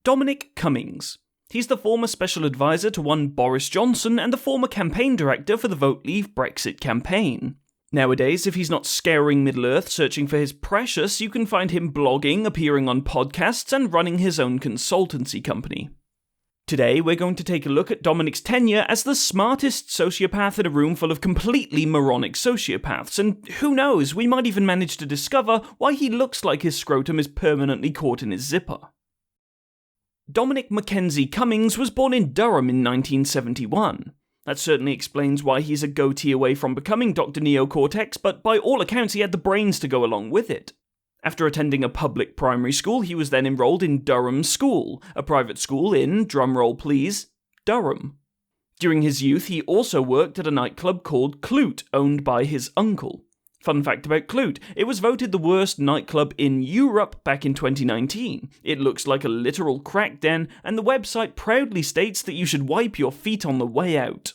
Dominic Cummings. He's the former special advisor to one Boris Johnson and the former campaign director for the Vote Leave Brexit campaign. Nowadays, if he's not scouring Middle-earth searching for his precious, you can find him blogging, appearing on podcasts, and running his own consultancy company. Today, we're going to take a look at Dominic's tenure as the smartest sociopath in a room full of completely moronic sociopaths, and who knows, we might even manage to discover why he looks like his scrotum is permanently caught in his zipper. Dominic Mackenzie Cummings was born in Durham in 1971. That certainly explains why he's a goatee away from becoming Dr. Neocortex, but by all accounts he had the brains to go along with it. After attending a public primary school, he was then enrolled in Durham School, a private school in, drumroll please, Durham. During his youth, he also worked at a nightclub called Clute, owned by his uncle. Fun fact about Clute, it was voted the worst nightclub in Europe back in 2019. It looks like a literal crack den, and the website proudly states that you should wipe your feet on the way out.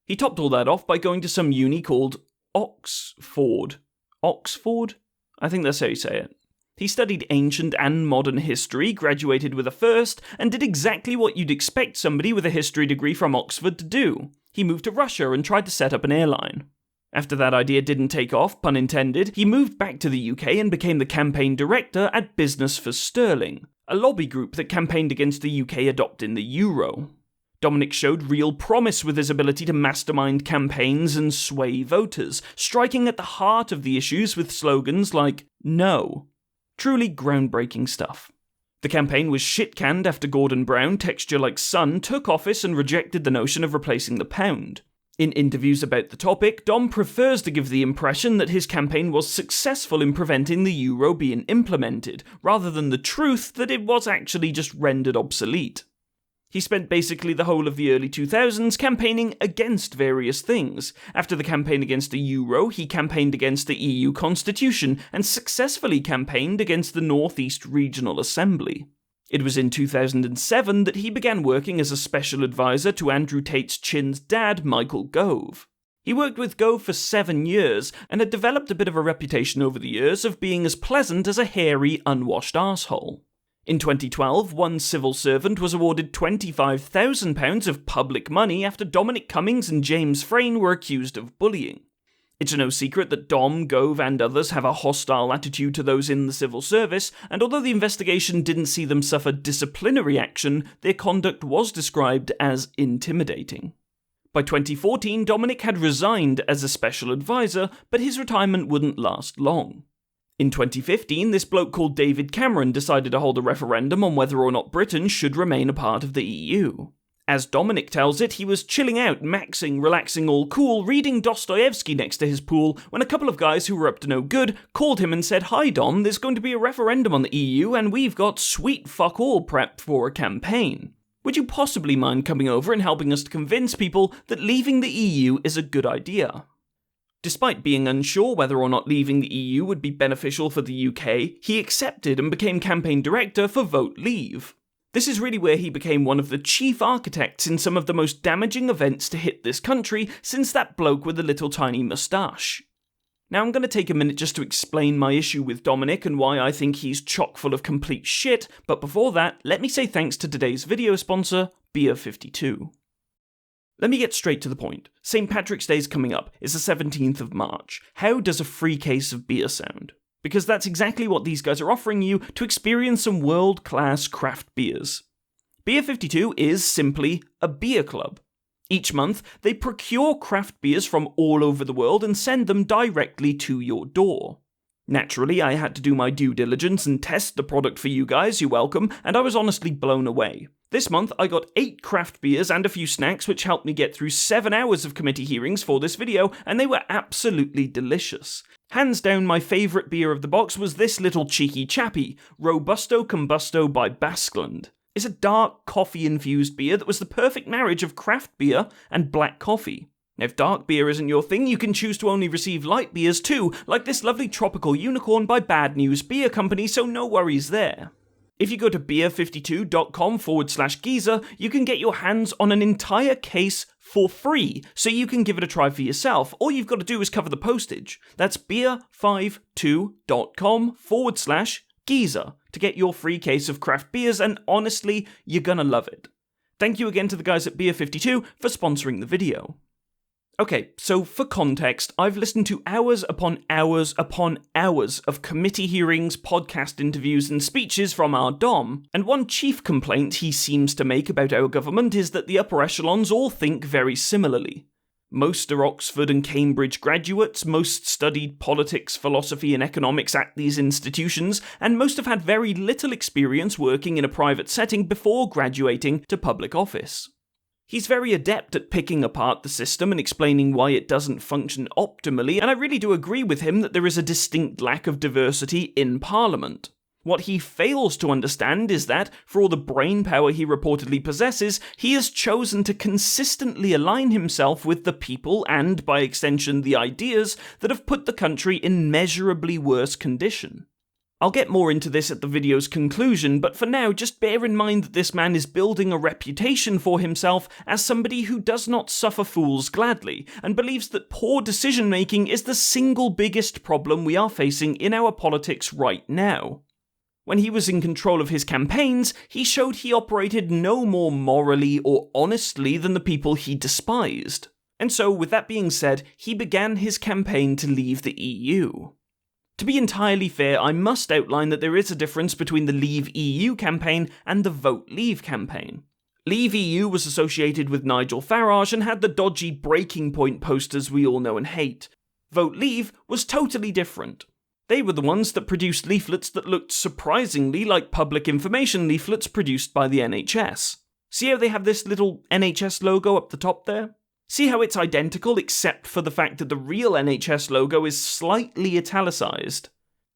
He topped all that off by going to some uni called Oxford? I think that's how you say it. He studied ancient and modern history, graduated with a first, and did exactly what you'd expect somebody with a history degree from Oxford to do. He moved to Russia and tried to set up an airline. After that idea didn't take off, pun intended, he moved back to the UK and became the campaign director at Business for Sterling, a lobby group that campaigned against the UK adopting the euro. Dominic showed real promise with his ability to mastermind campaigns and sway voters, striking at the heart of the issues with slogans like, "No." Truly groundbreaking stuff. The campaign was shit-canned after Gordon Brown, texture like sun, took office and rejected the notion of replacing the pound. In interviews about the topic, Dom prefers to give the impression that his campaign was successful in preventing the euro being implemented, rather than the truth that it was actually just rendered obsolete. He spent basically the whole of the early 2000s campaigning against various things. After the campaign against the euro, he campaigned against the EU constitution and successfully campaigned against the North East Regional Assembly. It was in 2007 that he began working as a special advisor to Andrew Tate's Chin's dad, Michael Gove. He worked with Gove for 7 years and had developed a bit of a reputation over the years of being as pleasant as a hairy, unwashed arsehole. In 2012, one civil servant was awarded £25,000 of public money after Dominic Cummings and James Frayne were accused of bullying. It's no secret that Dom, Gove and others have a hostile attitude to those in the civil service, and although the investigation didn't see them suffer disciplinary action, their conduct was described as intimidating. By 2014, Dominic had resigned as a special advisor, but his retirement wouldn't last long. In 2015, this bloke called David Cameron decided to hold a referendum on whether or not Britain should remain a part of the EU. As Dominic tells it, he was chilling out, maxing, relaxing all cool, reading Dostoevsky next to his pool, when a couple of guys who were up to no good called him and said, "Hi Dom, there's going to be a referendum on the EU and we've got sweet fuck all prepped for a campaign. Would you possibly mind coming over and helping us to convince people that leaving the EU is a good idea?" Despite being unsure whether or not leaving the EU would be beneficial for the UK, he accepted and became campaign director for Vote Leave. This is really where he became one of the chief architects in some of the most damaging events to hit this country since that bloke with the little tiny moustache. Now I'm going to take a minute just to explain my issue with Dominic and why I think he's chock full of complete shit, but before that, let me say thanks to today's video sponsor, Beer 52. Let me get straight to the point. St. Patrick's Day is coming up. It's the 17th of March. How does a free case of beer sound? Because that's exactly what these guys are offering you to experience some world-class craft beers. Beer 52 is simply a beer club. Each month, they procure craft beers from all over the world and send them directly to your door. Naturally, I had to do my due diligence and test the product for you guys, you're welcome, and I was honestly blown away. This month, I got 8 craft beers and a few snacks, which helped me get through 7 hours of committee hearings for this video, and they were absolutely delicious. Hands down, my favourite beer of the box was this little cheeky chappy, Robusto Combusto by Baskeland. It's a dark, coffee-infused beer that was the perfect marriage of craft beer and black coffee. Now, if dark beer isn't your thing, you can choose to only receive light beers too, like this lovely Tropical Unicorn by Bad News Beer Company, so no worries there. If you go to beer52.com/geezer, you can get your hands on an entire case for free, so you can give it a try for yourself. All you've got to do is cover the postage. That's beer52.com/geezer to get your free case of craft beers, and honestly, you're gonna love it. Thank you again to the guys at Beer52 for sponsoring the video. Okay, so for context, I've listened to hours upon hours upon hours of committee hearings, podcast interviews, and speeches from our Dom, and one chief complaint he seems to make about our government is that the upper echelons all think very similarly. Most are Oxford and Cambridge graduates, most studied politics, philosophy, and economics at these institutions, and most have had very little experience working in a private setting before graduating to public office. He's very adept at picking apart the system and explaining why it doesn't function optimally, and I really do agree with him that there is a distinct lack of diversity in Parliament. What he fails to understand is that, for all the brainpower he reportedly possesses, he has chosen to consistently align himself with the people and, by extension, the ideas that have put the country in measurably worse condition. I'll get more into this at the video's conclusion, but for now, just bear in mind that this man is building a reputation for himself as somebody who does not suffer fools gladly, and believes that poor decision-making is the single biggest problem we are facing in our politics right now. When he was in control of his campaigns, he showed he operated no more morally or honestly than the people he despised. And so, with that being said, he began his campaign to leave the EU. To be entirely fair, I must outline that there is a difference between the Leave EU campaign and the Vote Leave campaign. Leave EU was associated with Nigel Farage and had the dodgy breaking point posters we all know and hate. Vote Leave was totally different. They were the ones that produced leaflets that looked surprisingly like public information leaflets produced by the NHS. See how they have this little NHS logo up the top there? See how it's identical except for the fact that the real NHS logo is slightly italicized?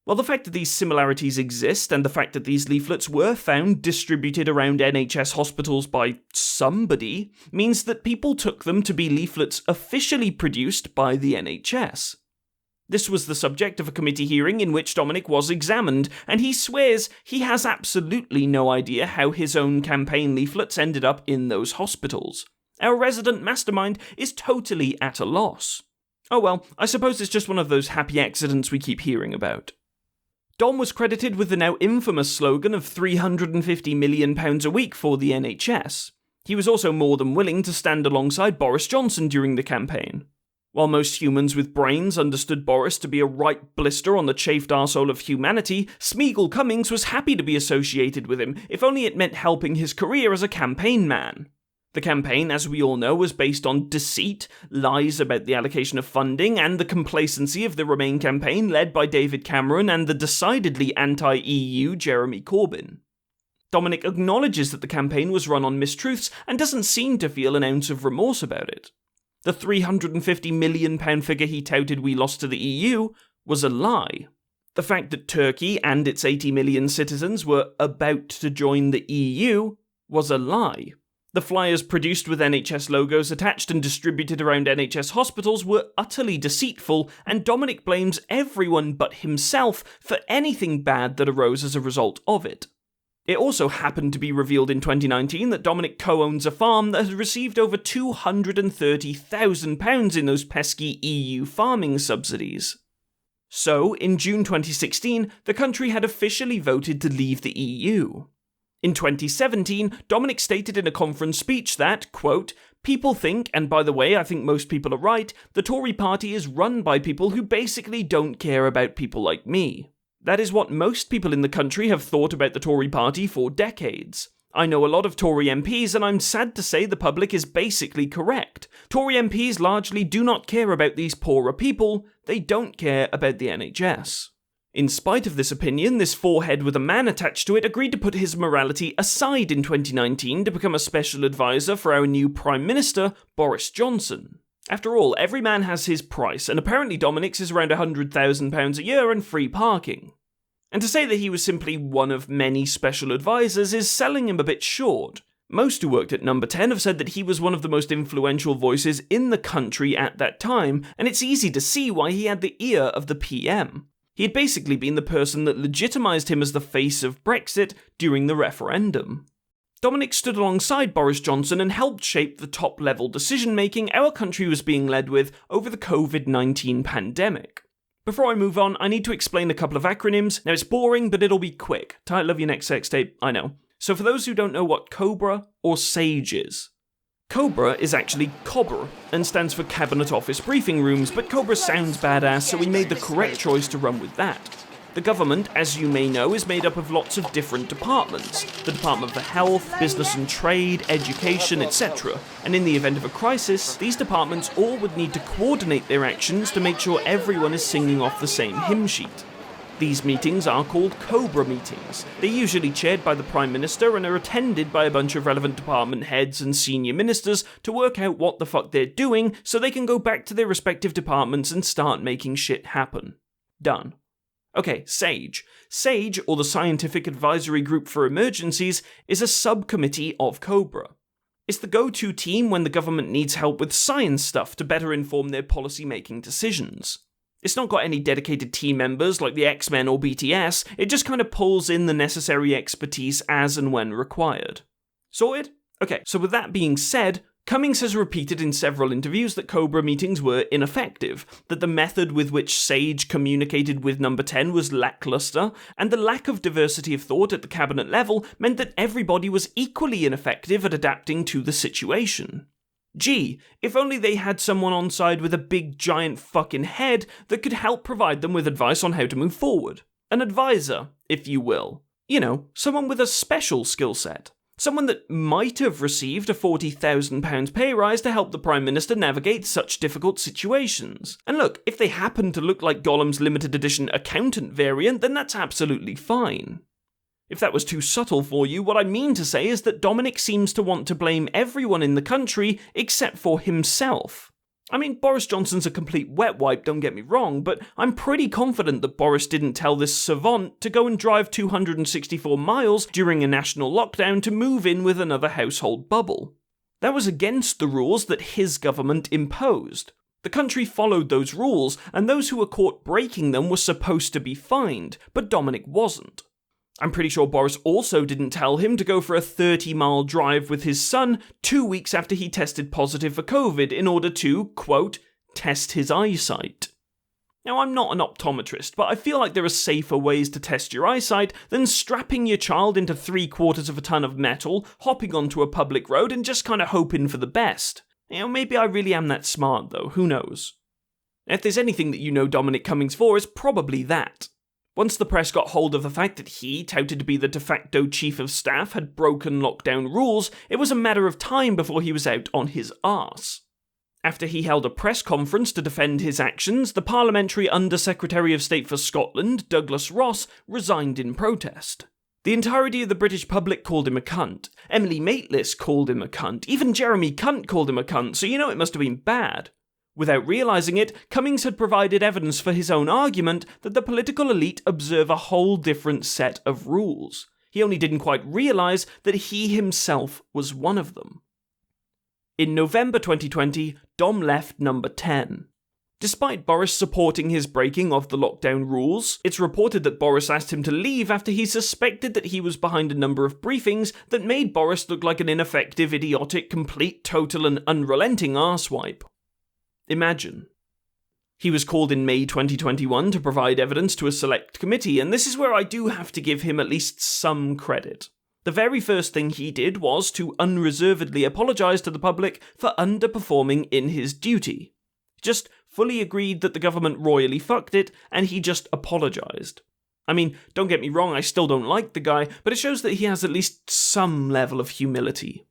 Well, the fact that these similarities exist and the fact that these leaflets were found distributed around NHS hospitals by somebody means that people took them to be leaflets officially produced by the NHS. This was the subject of a committee hearing in which Dominic was examined, and he swears he has absolutely no idea how his own campaign leaflets ended up in those hospitals. Our resident mastermind is totally at a loss. Oh well, I suppose it's just one of those happy accidents we keep hearing about. Dom was credited with the now infamous slogan of £350 million a week for the NHS. He was also more than willing to stand alongside Boris Johnson during the campaign. While most humans with brains understood Boris to be a right blister on the chafed arsehole of humanity, Smeagol Cummings was happy to be associated with him, if only it meant helping his career as a campaign man. The campaign, as we all know, was based on deceit, lies about the allocation of funding, and the complacency of the Remain campaign led by David Cameron and the decidedly anti-EU Jeremy Corbyn. Dominic acknowledges that the campaign was run on mistruths and doesn't seem to feel an ounce of remorse about it. The £350 million figure he touted we lost to the EU was a lie. The fact that Turkey and its 80 million citizens were about to join the EU was a lie. The flyers produced with NHS logos attached and distributed around NHS hospitals were utterly deceitful, and Dominic blames everyone but himself for anything bad that arose as a result of it. It also happened to be revealed in 2019 that Dominic co-owns a farm that has received over £230,000 in those pesky EU farming subsidies. So, in June 2016, the country had officially voted to leave the EU. In 2017, Dominic stated in a conference speech that, quote, "People think, and by the way, I think most people are right, the Tory party is run by people who basically don't care about people like me. That is what most people in the country have thought about the Tory party for decades. I know a lot of Tory MPs, and I'm sad to say the public is basically correct. Tory MPs largely do not care about these poorer people, they don't care about the NHS." In spite of this opinion, this forehead with a man attached to it agreed to put his morality aside in 2019 to become a special advisor for our new Prime Minister, Boris Johnson. After all, every man has his price, and apparently Dominic's is around £100,000 a year and free parking. And to say that he was simply one of many special advisors is selling him a bit short. Most who worked at Number 10 have said that he was one of the most influential voices in the country at that time, and it's easy to see why he had the ear of the PM. He had basically been the person that legitimised him as the face of Brexit during the referendum. Dominic stood alongside Boris Johnson and helped shape the top-level decision-making our country was being led with over the COVID-19 pandemic. Before I move on, I need to explain a couple of acronyms. Now, it's boring, but it'll be quick. Title of your next sex tape, I know. So for those who don't know what COBRA or SAGE is, COBRA is actually COBR and stands for Cabinet Office Briefing Rooms, but COBRA sounds badass, so we made the correct choice to run with that. The government, as you may know, is made up of lots of different departments. The Department for Health, Business and Trade, Education, etc. And in the event of a crisis, these departments all would need to coordinate their actions to make sure everyone is singing off the same hymn sheet. These meetings are called COBRA meetings. They're usually chaired by the Prime Minister and are attended by a bunch of relevant department heads and senior ministers to work out what the fuck they're doing so they can go back to their respective departments and start making shit happen. Done. Okay, SAGE. SAGE, or the Scientific Advisory Group for Emergencies, is a subcommittee of COBRA. It's the go-to team when the government needs help with science stuff to better inform their policy-making decisions. It's not got any dedicated team members like the X-Men or BTS, it just kind of pulls in the necessary expertise as and when required. Sorted? Okay, so with that being said, Cummings has repeated in several interviews that COBRA meetings were ineffective, that the method with which SAGE communicated with Number 10 was lackluster, and the lack of diversity of thought at the cabinet level meant that everybody was equally ineffective at adapting to the situation. Gee, if only they had someone on side with a big giant fucking head that could help provide them with advice on how to move forward. An advisor, if you will. You know, someone with a special skill set. Someone that might have received a £40,000 pay rise to help the Prime Minister navigate such difficult situations. And look, if they happen to look like Gollum's limited edition accountant variant, then that's absolutely fine. If that was too subtle for you, what I mean to say is that Dominic seems to want to blame everyone in the country except for himself. I mean, Boris Johnson's a complete wet wipe, don't get me wrong, but I'm pretty confident that Boris didn't tell this savant to go and drive 264 miles during a national lockdown to move in with another household bubble. That was against the rules that his government imposed. The country followed those rules, and those who were caught breaking them were supposed to be fined, but Dominic wasn't. I'm pretty sure Boris also didn't tell him to go for a 30-mile drive with his son 2 weeks after he tested positive for COVID in order to, quote, test his eyesight. Now, I'm not an optometrist, but I feel like there are safer ways to test your eyesight than strapping your child into 3/4 of a ton of metal, hopping onto a public road and just kind of hoping for the best. You know, maybe I really am that smart though, who knows? If there's anything that you know Dominic Cummings for, it's probably that. Once the press got hold of the fact that he, touted to be the de facto chief of staff, had broken lockdown rules, it was a matter of time before he was out on his arse. After he held a press conference to defend his actions, the Parliamentary Under-Secretary of State for Scotland, Douglas Ross, resigned in protest. The entirety of the British public called him a cunt. Emily Maitlis called him a cunt. Even Jeremy Cunt called him a cunt, so you know it must have been bad. Without realising it, Cummings had provided evidence for his own argument that the political elite observe a whole different set of rules. He only didn't quite realise that he himself was one of them. In November 2020, Dom left Number 10. Despite Boris supporting his breaking of the lockdown rules, it's reported that Boris asked him to leave after he suspected that he was behind a number of briefings that made Boris look like an ineffective, idiotic, complete, total and unrelenting arsewipe. Imagine. He was called in May 2021 to provide evidence to a select committee, and this is where I do have to give him at least some credit. The very first thing he did was to unreservedly apologise to the public for underperforming in his duty. Just fully agreed that the government royally fucked it, and he just apologised. I mean, don't get me wrong, I still don't like the guy, but it shows that he has at least some level of humility.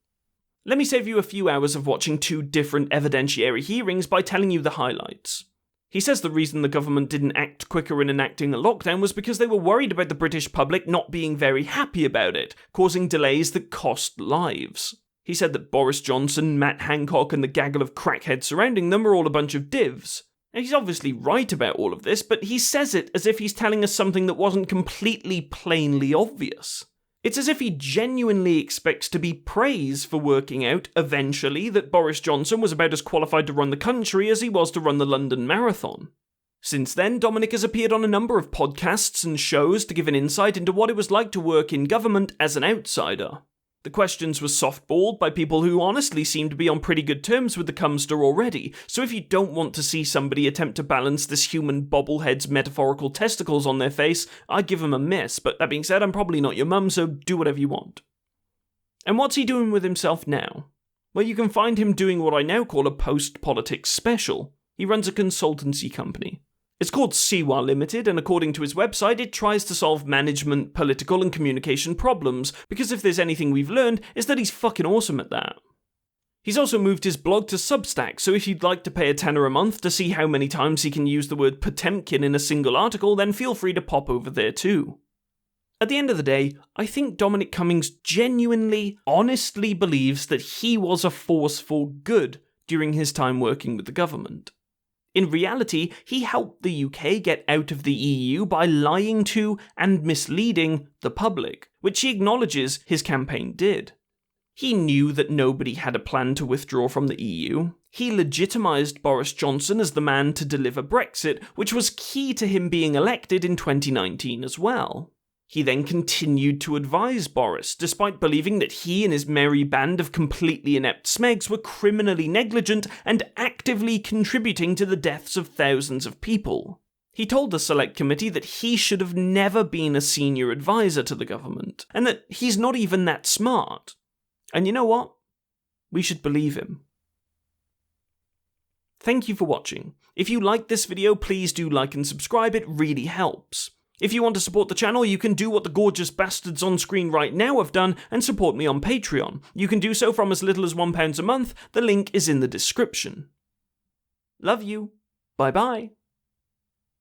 Let me save you a few hours of watching 2 different evidentiary hearings by telling you the highlights. He says the reason the government didn't act quicker in enacting a lockdown was because they were worried about the British public not being very happy about it, causing delays that cost lives. He said that Boris Johnson, Matt Hancock and the gaggle of crackheads surrounding them are all a bunch of divs. Now, he's obviously right about all of this, but he says it as if he's telling us something that wasn't completely plainly obvious. It's as if he genuinely expects to be praised for working out, eventually, that Boris Johnson was about as qualified to run the country as he was to run the London Marathon. Since then, Dominic has appeared on a number of podcasts and shows to give an insight into what it was like to work in government as an outsider. The questions were softballed by people who honestly seem to be on pretty good terms with the Cumster already, so if you don't want to see somebody attempt to balance this human bobblehead's metaphorical testicles on their face, I'd give him a miss, but that being said, I'm probably not your mum, so do whatever you want. And what's he doing with himself now? Well, you can find him doing what I now call a post-politics special. He runs a consultancy company. It's called Siwa Limited, and according to his website, it tries to solve management, political, and communication problems, because if there's anything we've learned, it's that he's fucking awesome at that. He's also moved his blog to Substack, so if you'd like to pay $10 a month to see how many times he can use the word Potemkin in a single article, then feel free to pop over there too. At the end of the day, I think Dominic Cummings genuinely, honestly believes that he was a force for good during his time working with the government. In reality, he helped the UK get out of the EU by lying to and misleading the public, which he acknowledges his campaign did. He knew that nobody had a plan to withdraw from the EU. He legitimised Boris Johnson as the man to deliver Brexit, which was key to him being elected in 2019 as well. He then continued to advise Boris, despite believing that he and his merry band of completely inept smegs were criminally negligent and actively contributing to the deaths of thousands of people. He told the Select Committee that he should have never been a senior advisor to the government, and that he's not even that smart. And you know what? We should believe him. Thank you for watching. If you liked this video, please do like and subscribe, it really helps. If you want to support the channel, you can do what the gorgeous bastards on screen right now have done and support me on Patreon. You can do so from as little as £1 a month, the link is in the description. Love you. Bye bye.